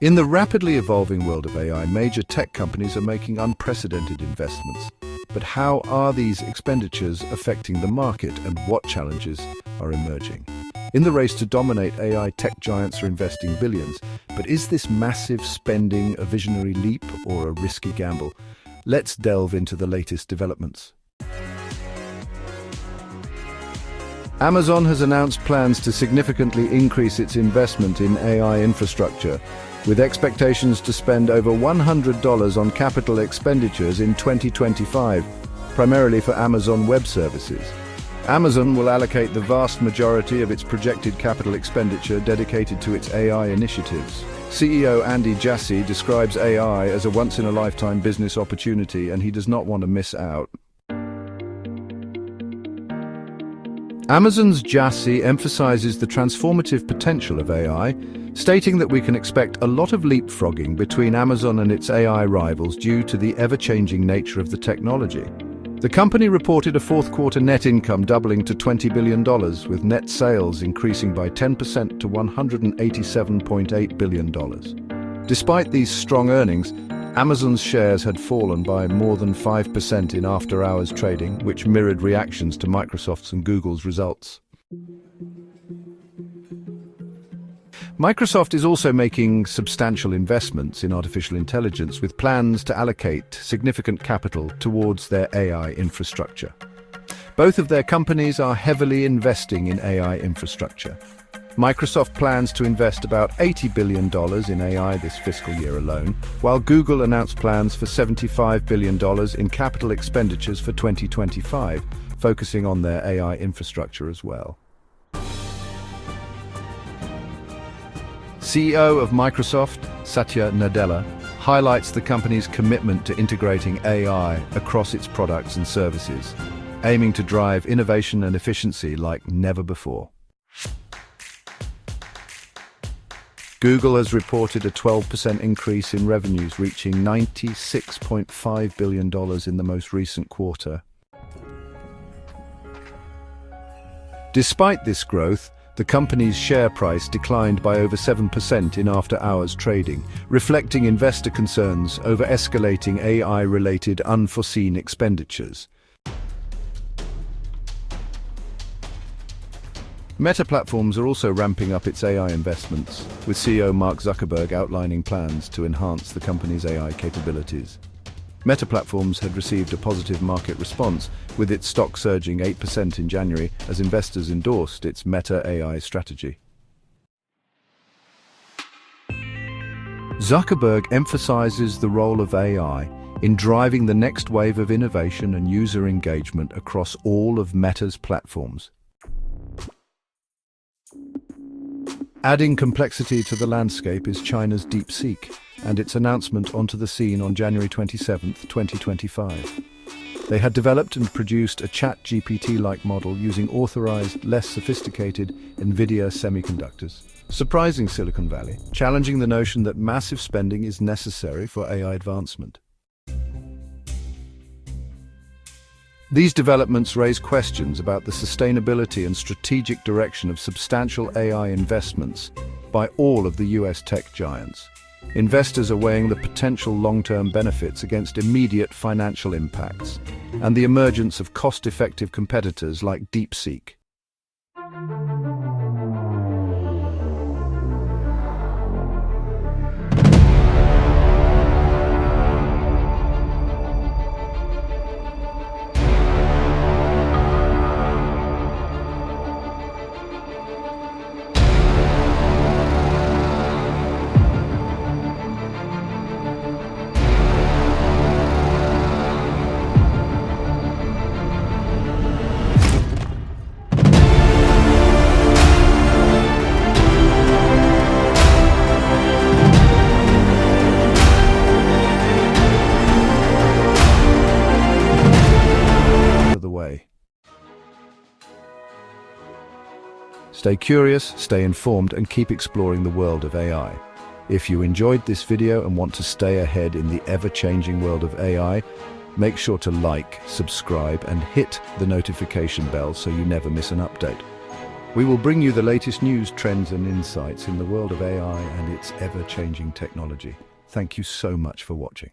In the rapidly evolving world of AI, major tech companies are making unprecedented investments. But how are these expenditures affecting the market, and what challenges are emerging? In the race to dominate, AI tech giants are investing billions. But is this massive spending a visionary leap or a risky gamble? Let's delve into the latest developments. Amazon has announced plans to significantly increase its investment in AI infrastructure, with expectations to spend over $100 on capital expenditures in 2025, primarily for Amazon Web Services. Amazon will allocate the vast majority of its projected capital expenditure dedicated to its AI initiatives. CEO Andy Jassy describes AI as a once-in-a-lifetime business opportunity, and he does not want to miss out. Amazon's Jassy emphasizes the transformative potential of AI, stating that we can expect a lot of leapfrogging between Amazon and its AI rivals due to the ever-changing nature of the technology. The company reported a fourth-quarter net income doubling to $20 billion, with net sales increasing by 10% to $187.8 billion. Despite these strong earnings, Amazon's shares had fallen by more than 5% in after-hours trading, which mirrored reactions to Microsoft's and Google's results. Microsoft is also making substantial investments in artificial intelligence, with plans to allocate significant capital towards their AI infrastructure. Both of their companies are heavily investing in AI infrastructure. Microsoft plans to invest about $80 billion in AI this fiscal year alone, while Google announced plans for $75 billion in capital expenditures for 2025, focusing on their AI infrastructure as well. CEO of Microsoft, Satya Nadella, highlights the company's commitment to integrating AI across its products and services, aiming to drive innovation and efficiency like never before. Google has reported a 12% increase in revenues, reaching $96.5 billion in the most recent quarter. Despite this growth, the company's share price declined by over 7% in after-hours trading, reflecting investor concerns over escalating AI-related unforeseen expenditures. Meta Platforms are also ramping up its AI investments, with CEO Mark Zuckerberg outlining plans to enhance the company's AI capabilities. Meta Platforms had received a positive market response, with its stock surging 8% in January as investors endorsed its Meta AI strategy. Zuckerberg emphasizes the role of AI in driving the next wave of innovation and user engagement across all of Meta's platforms. Adding complexity to the landscape is China's DeepSeek and its announcement onto the scene on January 27, 2025. They had developed and produced a ChatGPT-like model using authorized, less sophisticated NVIDIA semiconductors, surprising Silicon Valley, challenging the notion that massive spending is necessary for AI advancement. These developments raise questions about the sustainability and strategic direction of substantial AI investments by all of the US tech giants. Investors are weighing the potential long-term benefits against immediate financial impacts and the emergence of cost-effective competitors like DeepSeek. Stay curious, stay informed, and keep exploring the world of AI. If you enjoyed this video and want to stay ahead in the ever-changing world of AI, make sure to like, subscribe, and hit the notification bell so you never miss an update. We will bring you the latest news, trends and insights in the world of AI and its ever-changing technology. Thank you so much for watching.